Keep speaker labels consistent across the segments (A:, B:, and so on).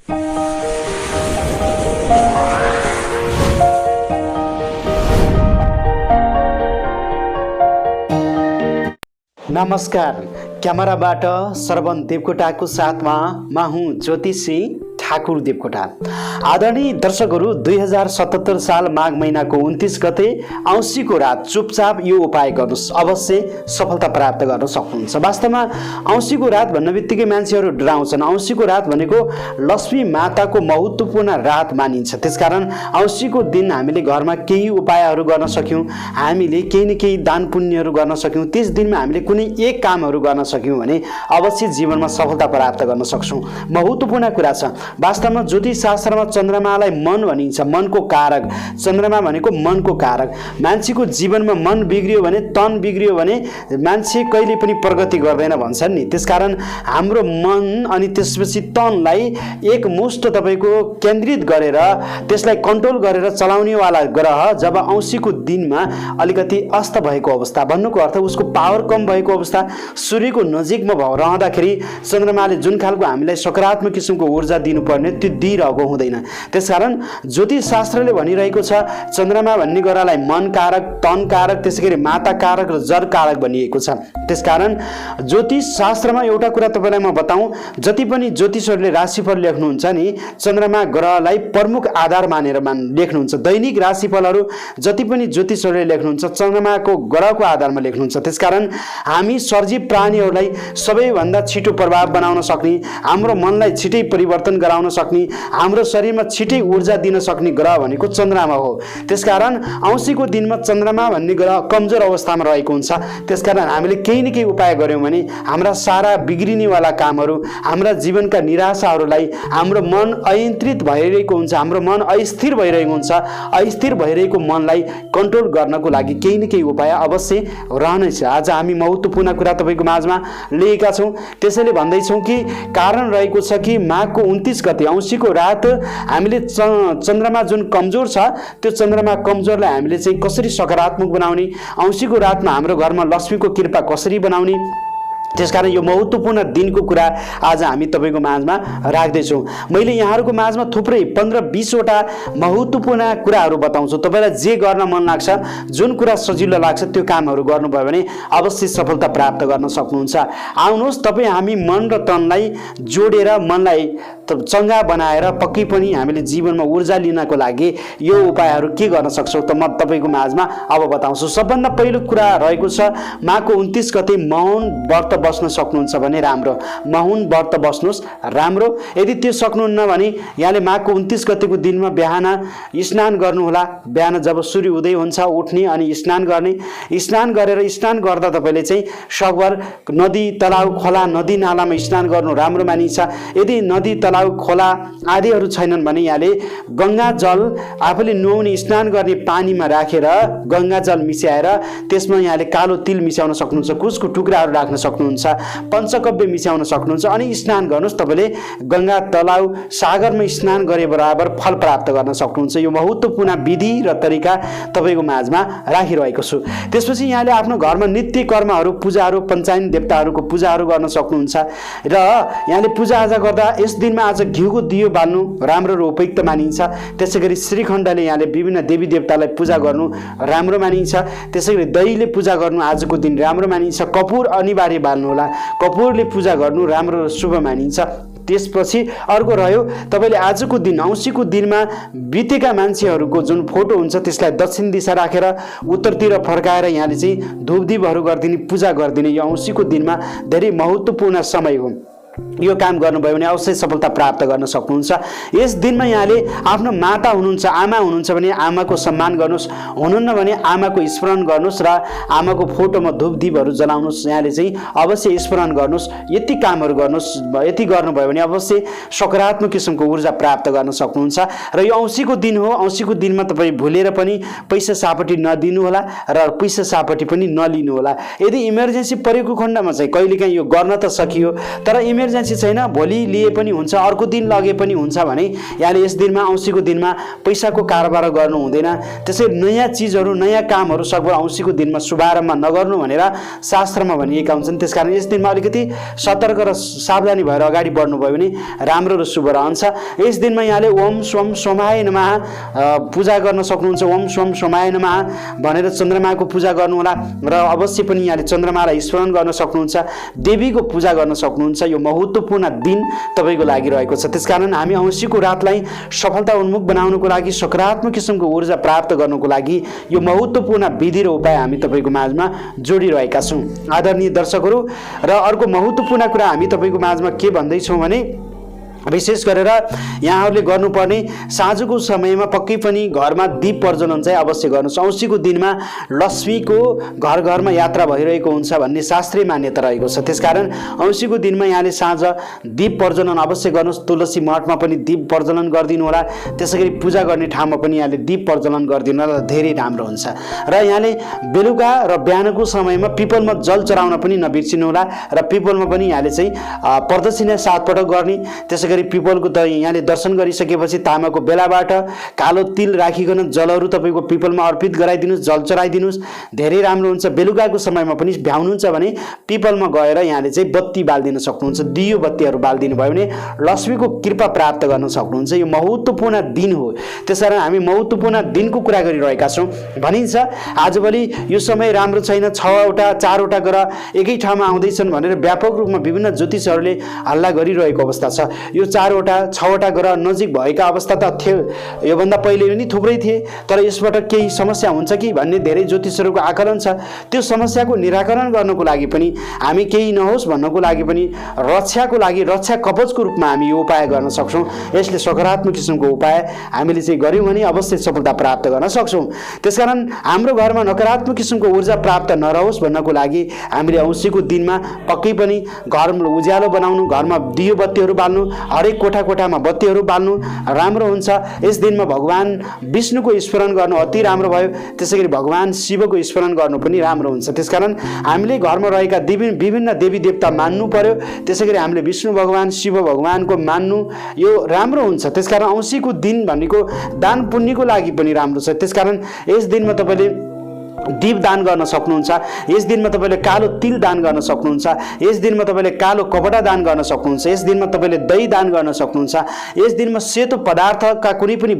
A: नमस्कार, क्यामेराबाट श्रवण देवकोटाको साथमा म हुँ ज्योतिषी ठाकुर देवकोटा। आदरणीय दर्शकहरू, 2077 साल माघ महिनाको 29 गते औँसीको रात चुपचाप यो उपाय गर्नुहोस्, अवश्य सफलता प्राप्त गर्न सक्नुहुन्छ। वास्तवमा औँसीको रात भन्ने बित्तिकै मान्छेहरू डराउँछन्। औँसीको रात भनेको लक्ष्मी माताको महत्त्वपूर्ण रात मानिन्छ। त्यसकारण औँसीको दिन हामीले घरमा केही उपायहरू गर्न सक्यौँ, हामीले केही न केही दान पुण्यहरू गर्न सक्यौँ, त्यस दिनमा हामीले कुनै एक कामहरू गर्न सक्यौँ भने अवश्य जीवनमा सफलता प्राप्त गर्न सक्छौँ। महत्त्वपूर्ण कुरा छ। वास्तवमा ज्योतिष शास्त्रमा चन्द्रमालाई मन भनिन्छ, मनको कारक। चन्द्रमा भनेको मनको कारक। मान्छेको जीवनमा मन बिग्रियो भने, तन बिग्रियो भने मान्छे कहिले पनि प्रगति गर्दैन भन्छन् नि। त्यसकारण हाम्रो मन अनि त्यसपछि तनलाई एकमुष्ट तपाईँको केन्द्रित गरेर त्यसलाई कन्ट्रोल गरेर चलाउनेवाला ग्रह जब औँसीको दिनमा अलिकति अस्त भएको अवस्था, भन्नुको अर्थ उसको पावर कम भएको अवस्था, सूर्यको नजिकमा रहँदाखेरि चन्द्रमाले जुन खालको हामीलाई सकारात्मक किसिमको ऊर्जा दिनुपर्ने त्यो दिइरहेको हुँदैन। त्यसकारण ज्योतिष शास्त्रले भनिरहेको छ चन्द्रमा भन्ने ग्रहलाई मन कारक, तन कारक, त्यसैगरी माता कारक र जर कारक भनिएको छ। त्यसकारण ज्योतिष शास्त्रमा एउटा कुरा तपाईँलाई म बताउँ, जति पनि ज्योतिषहरूले राशिफल लेख्नुहुन्छ नि चन्द्रमा ग्रहलाई प्रमुख आधार मानेर लेख्नुहुन्छ। दैनिक राशिफलहरू जति पनि ज्योतिषहरूले लेख्नुहुन्छ चन्द्रमाको ग्रहको आधारमा लेख्नुहुन्छ। त्यसकारण हामी सर्जीव प्राणीहरूलाई सबैभन्दा छिटो प्रभाव बनाउन सक्ने, हाम्रो मनलाई छिटै परिवर्तन गराउन सक्ने, हाम्रो शरीरमा छिटै ऊर्जा दिन सक्ने ग्रह भनेको चन्द्रमा हो। त्यसकारण औँसीको दिनमा चन्द्रमा भन्ने ग्रह कमजोर अवस्थामा रहेको हुन्छ। त्यसकारण हामीले केही न केही उपाय गऱ्यौँ भने हाम्रा सारा बिग्रिनेवाला कामहरू, हाम्रा जीवनका निराशाहरूलाई, हाम्रो मन अनियन्त्रित भइरहेको हुन्छ, हाम्रो मन अस्थिर भइरहेको हुन्छ, अस्थिर भइरहेको मनलाई कन्ट्रोल गर्नको लागि केही न केही उपाय अवश्य रहनेछ। आज हामी महत्त्वपूर्ण कुरा तपाईँको माझमा लिएका छौँ। त्यसैले भन्दैछौँ कि कारण रहेको छ कि माघको 29 गते औँसीको रात हामीले चन्द्रमा जुन कमजोर छ त्यो चन्द्रमा कमजोरलाई हामीले चाहिँ कसरी सकारात्मक बनाउने, औँसीको रातमा हाम्रो घरमा लक्ष्मीको कृपा कसरी बनाउने, त्यसकारण यो महत्त्वपूर्ण दिनको कुरा आज हामी तपाईँको माझमा राख्दैछौँ। मैले यहाँहरूको माझमा थुप्रै 15-20 वटा महत्त्वपूर्ण कुराहरू बताउँछु। तपाईँलाई जे गर्न मन लाग्छ, जुन कुरा सजिलो लाग्छ त्यो कामहरू गर्नुभयो भने अवश्य सफलता प्राप्त गर्न सक्नुहुन्छ। आउनुहोस्, तपाईँ हामी मन र तनलाई जोडेर मनलाई चङ्गा बनाएर पक्कै पनि हामीले जीवनमा ऊर्जा लिनको लागि यो उपायहरू के गर्न सक्छौँ त म तपाईँको माझमा अब बताउँछु। सबभन्दा पहिलो कुरा रहेको छ माघको 29 गते मौन व्रत बस्न सक्नुहुन्छ भने राम्रो, मौन व्रत बस्नुहोस् राम्रो। यदि त्यो सक्नुहुन्न भने यहाँले माघको 29 गतेको दिनमा बिहान स्नान गर्नुहोला। बिहान जब सूर्य उदय हुन्छ उठ्ने अनि स्नान गर्ने। स्नान गरेर स्नान गर्दा तपाईँले चाहिँ सकभर नदी, तलाउ, खोला, नदी नालामा स्नान गर्नु राम्रो मानिन्छ। यदि नदी, तलाउ, खोला आदिहरू छैनन् भने यहाँले गङ्गा जल आफूले नुहाउने स्नान गर्ने पानीमा राखेर गङ्गा जल मिसाएर त्यसमा यहाँले कालो तिल मिसाउन सक्नुहुन्छ, कुशको टुक्राहरू राख्न सक्नुहुन्छ, पञ्चकव्य मिसाउन सक्नुहुन्छ अनि स्नान गर्नुहोस्। तपाईँले गङ्गा, तलाउ, सागरमा स्नान गरे बराबर फल प्राप्त गर्न सक्नुहुन्छ। यो महत्त्वपूर्ण विधि र तरिका तपाईँको माझमा राखिरहेको छु। त्यसपछि यहाँले आफ्नो घरमा नित्य कर्महरू, पूजाहरू, पञ्चायन देवताहरूको पूजाहरू गर्न सक्नुहुन्छ र यहाँले पूजाआजा गर्दा यस दिनमा आज घिउको दियो बाल्नु राम्रो र उपयुक्त मानिन्छ। त्यसैगरी श्रीखण्डले यहाँले विभिन्न देवी देवतालाई पूजा गर्नु राम्रो मानिन्छ। त्यसैगरी दहीले पूजा गर्नु आजको दिन राम्रो मानिन्छ। कपुर अनिवार्य बाल्नु होला, कपुरले पूजा गर्नु राम्रो र शुभ मानिन्छ। त्यसपछि अर्को रह्यो तपाईँले आजको दिन औँसीको दिनमा बितेका मान्छेहरूको जुन फोटो हुन्छ त्यसलाई दक्षिण दिशा राखेर उत्तरतिर फर्काएर यहाँले चाहिँ धूपदीपहरू गरिदिने, पूजा गरिदिने यो औँसीको दिनमा धेरै महत्त्वपूर्ण समय हो। यो काम गर्नुभयो भने अवश्य सफलता प्राप्त गर्न सक्नुहुन्छ। यस दिनमा यहाँले आफ्नो माता हुनुहुन्छ, आमा हुनुहुन्छ भने आमाको सम्मान गर्नुहोस्, हुनुहुन्न भने आमाको स्मरण गर्नुहोस् र आमाको फोटोमा धूपदीपहरू जलाउनुहोस्। यहाँले चाहिँ अवश्य स्मरण गर्नुहोस्। यति कामहरू गर्नुहोस्, यति गर्नुभयो भने अवश्य सकारात्मक किसिमको ऊर्जा प्राप्त गर्न सक्नुहुन्छ। र यो औँसीको दिन हो। औँसीको दिनमा तपाईँ भुलेर पनि पैसा सापटी नदिनु होला र पैसा सापटी पनि नलिनु होला। यदि इमर्जेन्सी परेको खण्डमा चाहिँ कहिलेकाहीँ यो गर्न त सकियो, तर इमर्जेन्सी छैन, भोलि लिए पनि हुन्छ, अर्को दिन लगे पनि हुन्छ भने यहाँले यस दिनमा औँसीको दिनमा पैसाको कारोबार गर्नु हुँदैन। त्यसै नयाँ चिजहरू नयाँ कामहरू सकभर औँसीको दिनमा शुभारम्भ नगर्नु भनेर शास्त्रमा भनिएका हुन्छन्। त्यसकारण यस दिनमा अलिकति सतर्क र सावधानी भएर अगाडि बढ्नुभयो भने राम्रो र शुभ रहन्छ। यस दिनमा यहाँले ओम स्वम सोमाय नमः पूजा गर्न सक्नुहुन्छ। ओम स्वम सोमाय नमः भनेर चन्द्रमाको पूजा गर्नुहोला र अवश्य पनि यहाँले चन्द्रमालाई स्मरण गर्न सक्नुहुन्छ, देवीको पूजा गर्न सक्नुहुन्छ। यो महत्त्वपूर्ण दिन तपाईँको लागि रहेको छ। त्यसकारण हामी औँसीको रातलाई सफलता उन्मुख बनाउनको लागि, सकारात्मक किसिमको ऊर्जा प्राप्त गर्नको लागि यो महत्त्वपूर्ण विधि र उपाय हामी तपाईँको माझमा जोडिरहेका छौँ। आदरणीय दर्शकहरू, र अर्को महत्त्वपूर्ण कुरा हामी तपाईँको माझमा के भन्दैछौँ भने विशेष गरेर यहाँहरूले गर्नुपर्ने साँझको समयमा पक्कै पनि घरमा दीप प्रज्वलन चाहिँ अवश्य गर्नुहोस्। औँसीको दिनमा लक्ष्मीको घर घरमा यात्रा भइरहेको हुन्छ भन्ने शास्त्रीय मान्यता रहेको छ। त्यसकारण औँसीको दिनमा यहाँले साँझ दीप प्रज्वलन अवश्य गर्नुहोस्। तुलसी मठमा पनि दीप प्रज्वलन गरिदिनु होला, त्यसै गरी पूजा गर्ने ठाउँमा पनि यहाँले दीप प्रज्वलन गरिदिनु होला, धेरै राम्रो हुन्छ। र यहाँले बेलुका र बिहानको समयमा पिपलमा जल चढाउन पनि नबिर्सिनु होला र पिपलमा पनि यहाँले चाहिँ प्रदक्षिणा 7 पटक गर्ने। त्यसै पिपलको त यहाँले दर्शन गरिसकेपछि तामाको बेलाबाट कालो तिल राखिकन जलहरू तपाईँको पिपलमा अर्पित गराइदिनुहोस्, जल चढाइदिनुहोस्, धेरै राम्रो हुन्छ। बेलुकाको समयमा पनि भ्याउनुहुन्छ भने पिपलमा गएर यहाँले चाहिँ बत्ती बाल्दिन सक्नुहुन्छ, दियो बत्तीहरू बाल्दिनु भयो भने लक्ष्मीको कृपा प्राप्त गर्न सक्नुहुन्छ। यो महत्त्वपूर्ण दिन हो, त्यसकारण हामी महत्त्वपूर्ण दिनको कुरा गरिरहेका छौँ। भनिन्छ आजभोलि यो समय राम्रो छैन, 4वटा ग्रह एकै ठाउँमा आउँदैछन् भनेर व्यापक रूपमा विभिन्न ज्योतिषहरूले हल्ला गरिरहेको अवस्था छ। यो 4-6वटा ग्रह नजिक भएका अवस्था त थियो, योभन्दा पहिले पनि थुप्रै थिए, तर यसबाट केही समस्या हुन्छ कि भन्ने धेरै ज्योतिषहरूको आकलन छ। त्यो समस्याको निराकरण गर्नको लागि पनि हामी केही नहोस् भन्नको लागि पनि रक्षाको लागि रक्षा कवचको रूपमा हामी यो उपाय गर्न सक्छौँ। यसले सकारात्मक किसिमको उपाय हामीले चाहिँ गऱ्यौँ भने अवश्य सफलता प्राप्त गर्न सक्छौँ। त्यसकारण हाम्रो घरमा नकारात्मक किसिमको ऊर्जा प्राप्त नरहोस् भन्नको लागि हामीले औँसीको दिनमा पक्कै पनि घरमा उज्यालो बनाउनु, घरमा दियो बत्तीहरू बाल्नु, हरेक कोठामा बत्तीहरू बाल्नु राम्रो हुन्छ। यस दिनमा भगवान विष्णुको स्मरण गर्नु अति राम्रो भयो, त्यसै गरी भगवान शिवको स्मरण गर्नु पनि राम्रो हुन्छ। त्यसकारण हामीले घरमा रहेका विभिन्न देवी देवता मान्नु पर्यो, त्यसै गरी हामीले विष्णु भगवान शिव भगवानको मान्नु यो राम्रो हुन्छ। त्यसकारण औँसीको दिन भनेको दान पुण्यको लागि पनि राम्रो छ। त्यसकारण यस दिनमा तपाईँले दीप दान गर्न सक्नुहुन्छ, यस दिनमा तपाईँले कालो तिल दान गर्न सक्नुहुन्छ, यस दिनमा तपाईँले कालो कपडा दान गर्न सक्नुहुन्छ, यस दिनमा तपाईँले दही दान गर्न सक्नुहुन्छ, यस दिनमा सेतो पदार्थका कुनै पनि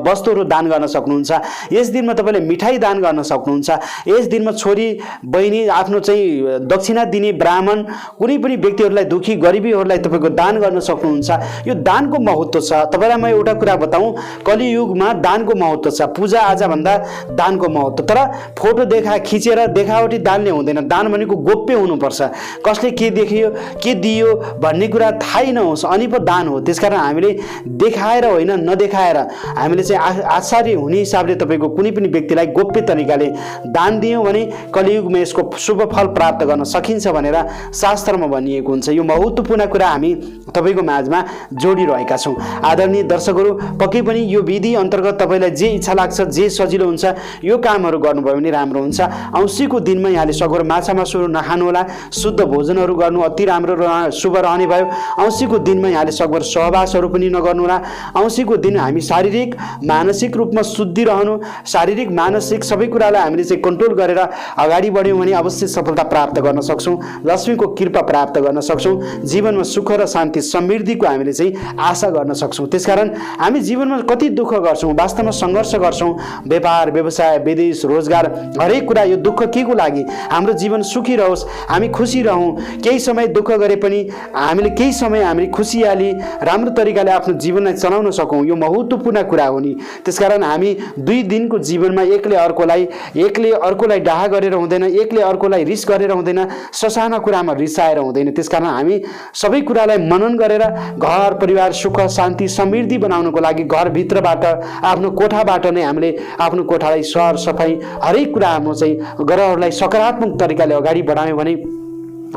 A: वस्तुहरू दान गर्न सक्नुहुन्छ, यस दिनमा तपाईँले मिठाई दान गर्न सक्नुहुन्छ, यस दिनमा छोरी बहिनी आफ्नो चाहिँ दक्षिणा दिने ब्राह्मण कुनै पनि व्यक्तिहरूलाई दुखी गरिबीहरूलाई तपाईँको दान गर्न सक्नुहुन्छ। यो दानको महत्त्व छ। तपाईँलाई म एउटा कुरा बताउँ, कलियुगमा दानको महत्त्व छ, पूजा आजा भन्दा दानको महत्त्व। तर फोटो खिचेर देखावटी दानले हुँदैन। दान भनेको गोप्य हुनुपर्छ, कसले के देखियो के दियो भन्ने कुरा थाहै नहोस् अनि पो दान हो। त्यसकारण हामीले देखाएर होइन नदेखाएर हामीले चाहिँ आचार्य हुने हिसाबले तपाईँको कुनै पनि व्यक्तिलाई गोप्य तरिकाले दान दियौँ भने कलियुगमा यसको शुभ फल प्राप्त गर्न सकिन्छ भनेर शास्त्रमा भनिएको हुन्छ। यो महत्त्वपूर्ण कुरा हामी तपाईँको माझमा जोडिरहेका छौँ। आदरणीय दर्शकहरू, पक्कै पनि यो विधि अन्तर्गत तपाईँलाई जे इच्छा लाग्छ, जे सजिलो हुन्छ यो कामहरू गर्नुभयो भने राम्रो हुन्छ। औँसीको दिनमा यहाँले सगोर माछा मासुहरू नखानुहोला, शुद्ध भोजनहरू गर्नु अति राम्रो शुभ रहने भयो। औँसीको दिनमा यहाँले सगोर सहवासहरू पनि नगर्नुहोला। औँसीको दिन हामी शारीरिक मानसिक रूपमा शुद्धि रहनु, शारीरिक मानसिक सबै कुरालाई हामीले चाहिँ कन्ट्रोल गरेर अगाडि बढ्यौँ भने अवश्य सफलता प्राप्त गर्न सक्छौँ, लक्ष्मीको कृपा प्राप्त गर्न सक्छौँ, जीवनमा सुख र शान्ति समृद्धिको हामीले चाहिँ आशा गर्न सक्छौँ। त्यसकारण हामी जीवनमा कति दुःख गर्छौँ, वास्तवमा सङ्घर्ष गर्छौँ, व्यापार व्यवसाय विदेश रोजगार हरेक कुरा। यो दुःख के को लागि? हाम्रो जीवन सुखी रहोस्, हामी खुसी रहौँ। केही समय दुःख गरे पनि हामीले केही समय हामी खुसियाली राम्रो तरिकाले आफ्नो जीवनलाई चलाउन सकौँ, यो महत्त्वपूर्ण कुरा हो नि। त्यसकारण हामी 2 दिनको जीवनमा एकले अर्कोलाई डाहा गरेर हुँदैन, एकले अर्कोलाई रिस गरेर हुँदैन, ससाना कुरामा रिसाएर हुँदैन। त्यसकारण हामी सबै कुरालाई मनन गरेर घर परिवार सुख शान्ति समृद्धि बनाउनको लागि घरभित्रबाट आफ्नो कोठाबाट नै हामीले आफ्नो कोठालाई सर सफाई हरेक कुरा हाम्रो चाहिँ ग्रहहरूलाई सकारात्मक तरिकाले अगाडि बढायौँ भने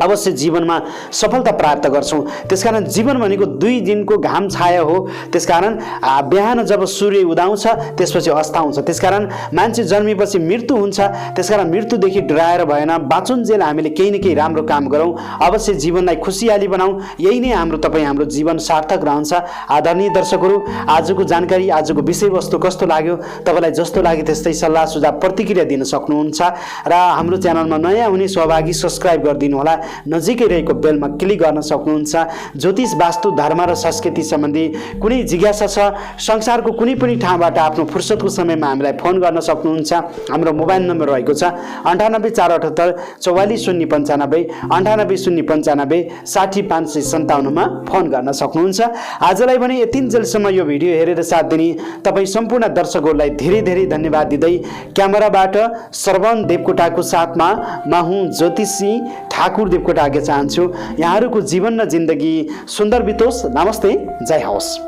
A: अवश्य जीवनमा सफलता प्राप्त गर्छौँ। त्यसकारण जीवन भनेको 2 दिनको घाम छाया हो। त्यसकारण बिहान जब सूर्य उदाउँछ त्यसपछि अस्ताउँछ। त्यसकारण मान्छे जन्मेपछि मृत्यु हुन्छ। त्यसकारण मृत्युदेखि डराएर भएन, बाँचुन्जेल हामीले केही न केही राम्रो काम गरौँ, अवश्य जीवनलाई खुसियाली बनाऊ। यही नै हाम्रो जीवन सार्थक रहन्छ। आदरणीय दर्शकहरू, आजको जानकारी, आजको विषयवस्तु कस्तो लाग्यो? तपाईँलाई जस्तो लाग्यो त्यस्तै सल्लाह सुझाव प्रतिक्रिया दिन सक्नुहुन्छ र हाम्रो च्यानलमा नयाँ हुने सहभागी सब्स्क्राइब गरिदिनु होला। नजिकै रहेको बेलमा क्लिक गर्न सक्नुहुन्छ। ज्योतिष, वास्तु, धर्म र संस्कृति सम्बन्धी कुनै जिज्ञासा छ, संसारको कुनै पनि ठाउँबाट आफ्नो फुर्सदको समयमा हामीलाई फोन गर्न सक्नुहुन्छ। हाम्रो मोबाइल नम्बर रहेको छ 98 478 44 095 98 095 60 557 मा फोन गर्न सक्नुहुन्छ। आजलाई भने यतिन्जेलसम्म यो भिडियो हेरेर साथ दिने तपाईँ सम्पूर्ण दर्शकहरूलाई धेरै धेरै धन्यवाद दिँदै क्यामेराबाट श्रवण देवकोटाको साथमा म हुँ ज्योतिषी ठाकुर देवकोटा आगे चाहन्छु। यहाँहरूको जीवन र जिन्दगी सुन्दर बितोस्। नमस्ते, जय होस्।